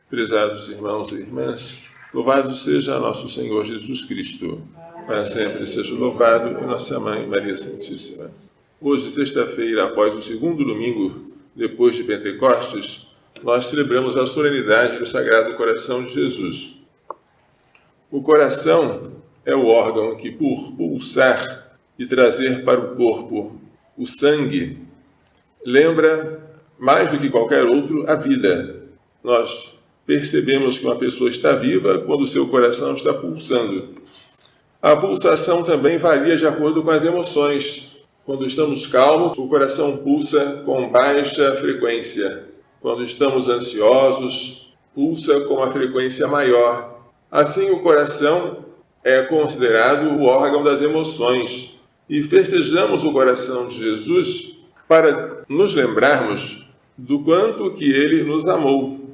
Prezados irmãos e irmãs, louvado seja nosso Senhor Jesus Cristo. Para sempre seja louvado e nossa Mãe Maria Santíssima. Hoje, sexta-feira, após o segundo domingo, depois de Pentecostes, nós celebramos a solenidade do Sagrado Coração de Jesus. O coração é o órgão que, por pulsar e trazer para o corpo o sangue, lembra, mais do que qualquer outro, a vida. Nós percebemos que uma pessoa está viva quando o seu coração está pulsando. A pulsação também varia de acordo com as emoções. Quando estamos calmos, o coração pulsa com baixa frequência. Quando estamos ansiosos, pulsa com uma frequência maior. Assim, o coração é considerado o órgão das emoções. E festejamos o coração de Jesus para nos lembrarmos do quanto que ele nos amou.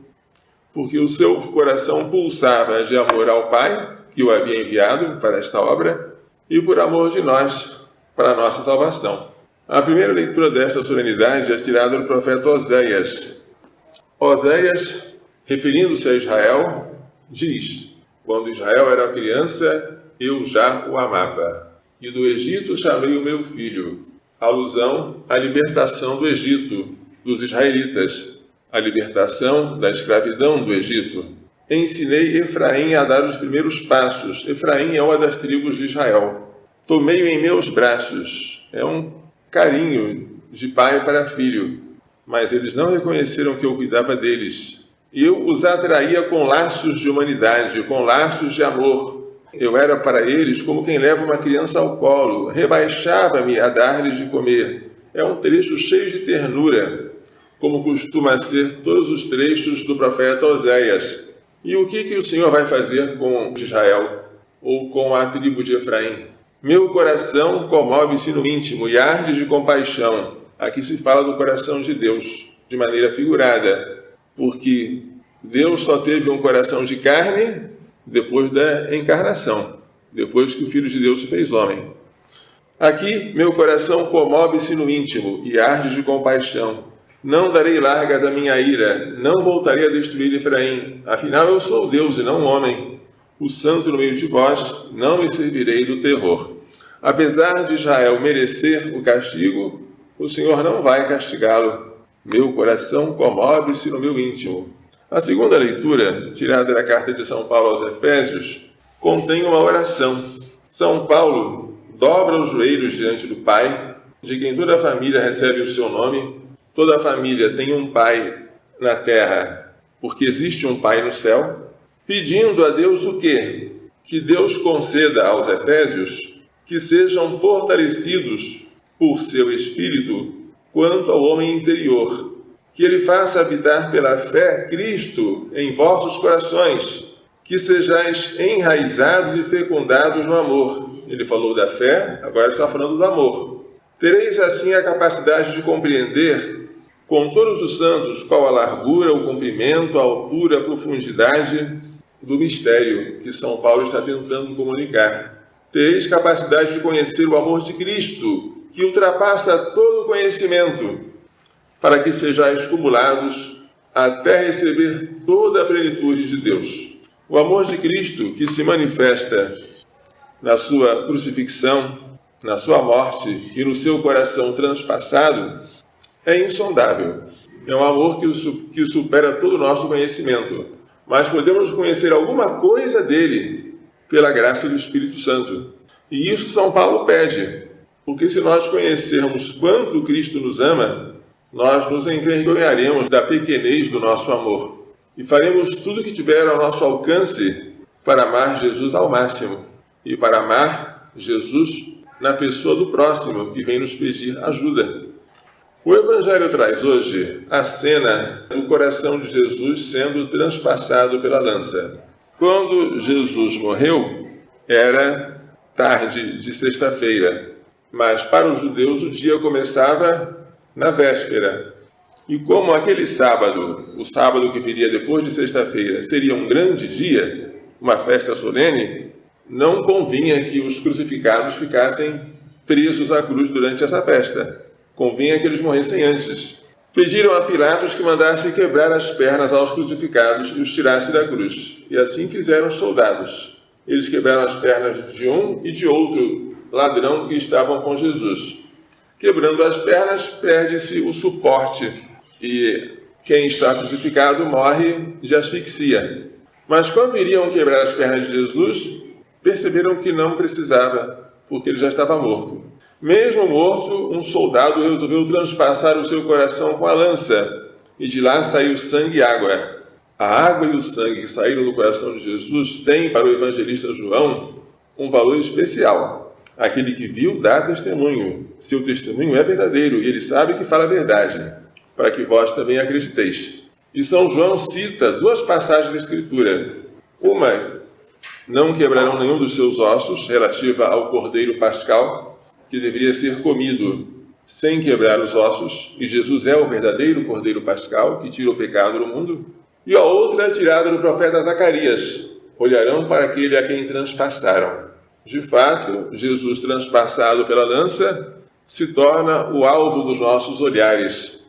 Porque o seu coração pulsava de amor ao Pai, que o havia enviado para esta obra, e por amor de nós, para a nossa salvação. A primeira leitura desta solenidade é tirada do profeta Oséias. Oséias, referindo-se a Israel, diz: quando Israel era criança, eu já o amava, e do Egito chamei o meu filho. Alusão à libertação do Egito, dos israelitas, a libertação da escravidão do Egito. Ensinei Efraim a dar os primeiros passos. Efraim é uma das tribos de Israel. Tomei-o em meus braços. É um carinho de pai para filho. Mas eles não reconheceram que eu cuidava deles. E eu os atraía com laços de humanidade, com laços de amor. Eu era para eles como quem leva uma criança ao colo. Rebaixava-me a dar-lhes de comer. É um trecho cheio de ternura, como costuma ser todos os trechos do profeta Oséias. E o que o Senhor vai fazer com Israel, ou com a tribo de Efraim? Meu coração comove-se no íntimo e arde de compaixão. Aqui se fala do coração de Deus, de maneira figurada, porque Deus só teve um coração de carne depois da encarnação, depois que o Filho de Deus se fez homem. Aqui, meu coração comove-se no íntimo e arde de compaixão. Não darei largas à minha ira, não voltarei a destruir Efraim. Afinal, eu sou Deus e não um homem. O santo no meio de vós, não me servirei do terror. Apesar de Israel merecer o castigo, o Senhor não vai castigá-lo. Meu coração comove-se no meu íntimo. A segunda leitura, tirada da carta de São Paulo aos Efésios, contém uma oração. São Paulo dobra os joelhos diante do Pai, de quem toda a família recebe o seu nome. Toda a família tem um pai na terra, porque existe um pai no céu, pedindo a Deus o quê? Que Deus conceda aos Efésios que sejam fortalecidos por seu Espírito quanto ao homem interior, que ele faça habitar pela fé Cristo em vossos corações, que sejais enraizados e fecundados no amor. Ele falou da fé, agora está falando do amor. Tereis assim a capacidade de compreender com todos os santos qual a largura, o comprimento, a altura, a profundidade do mistério que São Paulo está tentando comunicar. Tereis capacidade de conhecer o amor de Cristo, que ultrapassa todo o conhecimento, para que sejais cumulados até receber toda a plenitude de Deus. O amor de Cristo, que se manifesta na sua crucifixão, na sua morte e no seu coração transpassado, é insondável. É um amor que supera todo o nosso conhecimento. Mas podemos conhecer alguma coisa dele pela graça do Espírito Santo. E isso São Paulo pede. Porque se nós conhecermos quanto Cristo nos ama, nós nos envergonharemos da pequenez do nosso amor. E faremos tudo o que tiver ao nosso alcance para amar Jesus ao máximo. E para amar Jesus na pessoa do próximo que vem nos pedir ajuda. O Evangelho traz hoje a cena do coração de Jesus sendo transpassado pela lança. Quando Jesus morreu, era tarde de sexta-feira, mas para os judeus o dia começava na véspera. E como aquele sábado, o sábado que viria depois de sexta-feira, seria um grande dia, uma festa solene, não convinha que os crucificados ficassem presos à cruz durante essa festa. Convinha que eles morressem antes. Pediram a Pilatos que mandasse quebrar as pernas aos crucificados e os tirasse da cruz. E assim fizeram os soldados. Eles quebraram as pernas de um e de outro ladrão que estavam com Jesus. Quebrando as pernas, perde-se o suporte e quem está crucificado morre de asfixia. Mas quando iriam quebrar as pernas de Jesus, perceberam que não precisava, porque ele já estava morto. Mesmo morto, um soldado resolveu transpassar o seu coração com a lança, e de lá saiu sangue e água. A água e o sangue que saíram do coração de Jesus têm, para o evangelista João, um valor especial. Aquele que viu dá testemunho. Seu testemunho é verdadeiro, e ele sabe que fala a verdade, para que vós também acrediteis. E São João cita duas passagens da Escritura. Uma, não quebrarão nenhum dos seus ossos, relativa ao Cordeiro Pascal, que deveria ser comido sem quebrar os ossos, e Jesus é o verdadeiro Cordeiro Pascal, que tira o pecado do mundo. E a outra, tirada do profeta Zacarias, olharão para aquele a quem transpassaram. De fato, Jesus, transpassado pela lança, se torna o alvo dos nossos olhares.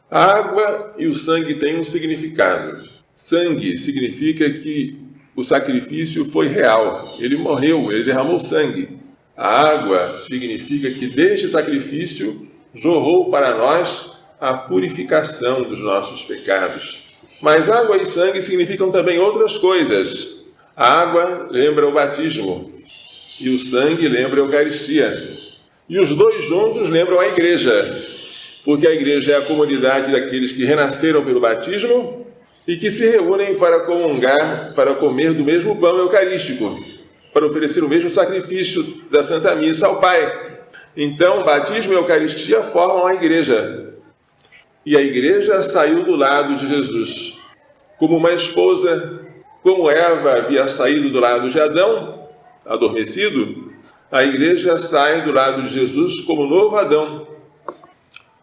A água e o sangue têm um significado. Sangue significa que o sacrifício foi real. Ele morreu, ele derramou sangue. A água significa que deste sacrifício jorrou para nós a purificação dos nossos pecados. Mas água e sangue significam também outras coisas. A água lembra o batismo e o sangue lembra a Eucaristia. E os dois juntos lembram a igreja, porque a igreja é a comunidade daqueles que renasceram pelo batismo e que se reúnem para comungar, para comer do mesmo pão eucarístico, para oferecer o mesmo sacrifício da Santa Missa ao Pai. Então, batismo e Eucaristia formam a igreja. E a igreja saiu do lado de Jesus. Como uma esposa, como Eva havia saído do lado de Adão, adormecido, a igreja sai do lado de Jesus como novo Adão.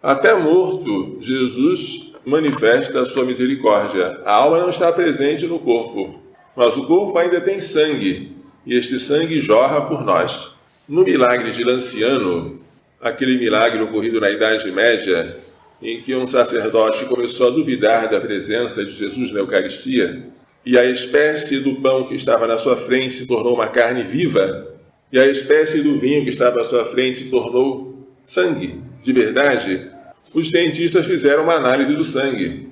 Até morto, Jesus manifesta a sua misericórdia. A alma não está presente no corpo, mas o corpo ainda tem sangue, e este sangue jorra por nós. No milagre de Lanciano, aquele milagre ocorrido na Idade Média, em que um sacerdote começou a duvidar da presença de Jesus na Eucaristia, e a espécie do pão que estava na sua frente se tornou uma carne viva, e a espécie do vinho que estava à sua frente se tornou sangue de verdade, os cientistas fizeram uma análise do sangue.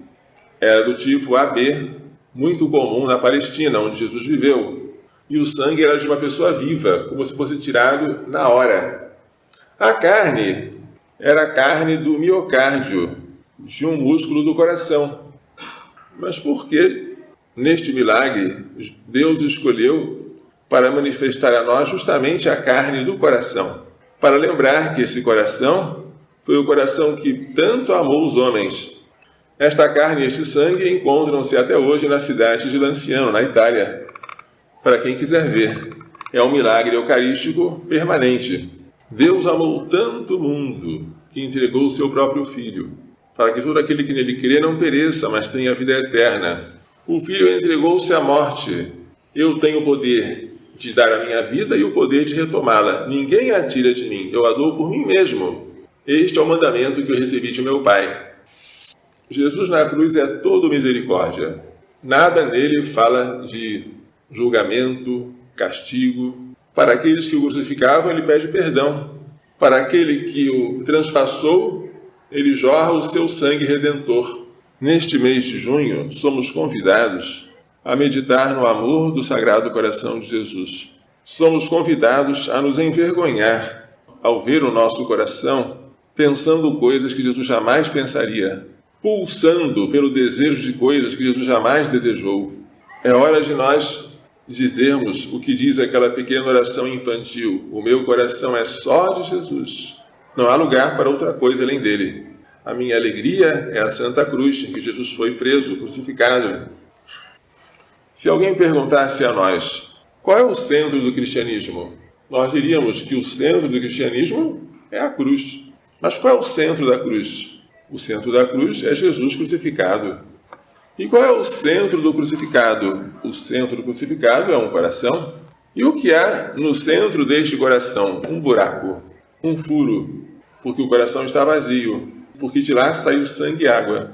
Era do tipo AB, muito comum na Palestina, onde Jesus viveu. E o sangue era de uma pessoa viva, como se fosse tirado na hora. A carne era a carne do miocárdio, de um músculo do coração. Mas por que, neste milagre, Deus escolheu para manifestar a nós justamente a carne do coração? Para lembrar que esse coração foi o coração que tanto amou os homens. Esta carne e este sangue encontram-se até hoje na cidade de Lanciano, na Itália. Para quem quiser ver, é um milagre eucarístico permanente. Deus amou tanto o mundo que entregou o seu próprio Filho, para que todo aquele que nele crê não pereça, mas tenha vida eterna. O Filho entregou-se à morte. Eu tenho o poder de dar a minha vida e o poder de retomá-la. Ninguém a tira de mim, eu a dou por mim mesmo. Este é o mandamento que eu recebi de meu Pai. Jesus na cruz é todo misericórdia. Nada nele fala de julgamento, castigo. Para aqueles que o crucificavam, ele pede perdão. Para aquele que o transpassou, ele jorra o seu sangue redentor. Neste mês de junho, somos convidados a meditar no amor do Sagrado Coração de Jesus. Somos convidados a nos envergonhar ao ver o nosso coração pensando coisas que Jesus jamais pensaria, pulsando pelo desejo de coisas que Jesus jamais desejou. É hora de nós dizermos o que diz aquela pequena oração infantil: o meu coração é só de Jesus. Não há lugar para outra coisa além dele. A minha alegria é a Santa Cruz, em que Jesus foi preso, crucificado. Se alguém perguntasse a nós, qual é o centro do cristianismo? Nós diríamos que o centro do cristianismo é a cruz. Mas qual é o centro da cruz? O centro da cruz é Jesus crucificado. E qual é o centro do crucificado? O centro do crucificado é um coração. E o que há no centro deste coração? Um buraco, um furo, porque o coração está vazio. porque de lá saiu sangue e água.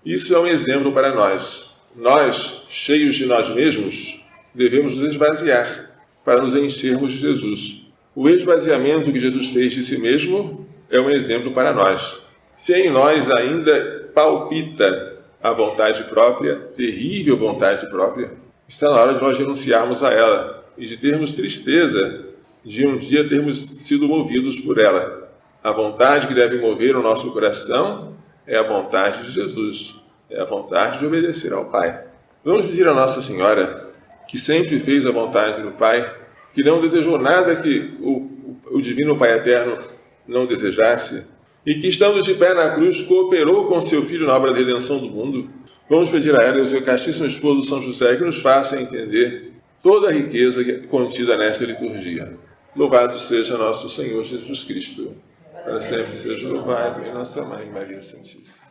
Isso é um exemplo para nós. Nós, cheios de nós mesmos, devemos nos esvaziar para nos enchermos de Jesus. O esvaziamento que Jesus fez de si mesmo é um exemplo para nós. Se em nós ainda palpita a vontade própria, terrível vontade própria, está na hora de nós renunciarmos a ela e de termos tristeza de um dia termos sido movidos por ela. A vontade que deve mover o nosso coração é a vontade de Jesus, é a vontade de obedecer ao Pai. Vamos pedir a Nossa Senhora, que sempre fez a vontade do Pai, que não desejou nada que o Divino Pai Eterno não desejasse, e que, estando de pé na cruz, cooperou com seu Filho na obra da redenção do mundo. Vamos pedir a ela e ao seu castíssimo esposo São José que nos faça entender toda a riqueza contida nesta liturgia. Louvado seja nosso Senhor Jesus Cristo. Para sempre seja louvado em nossa Mãe Maria Santíssima.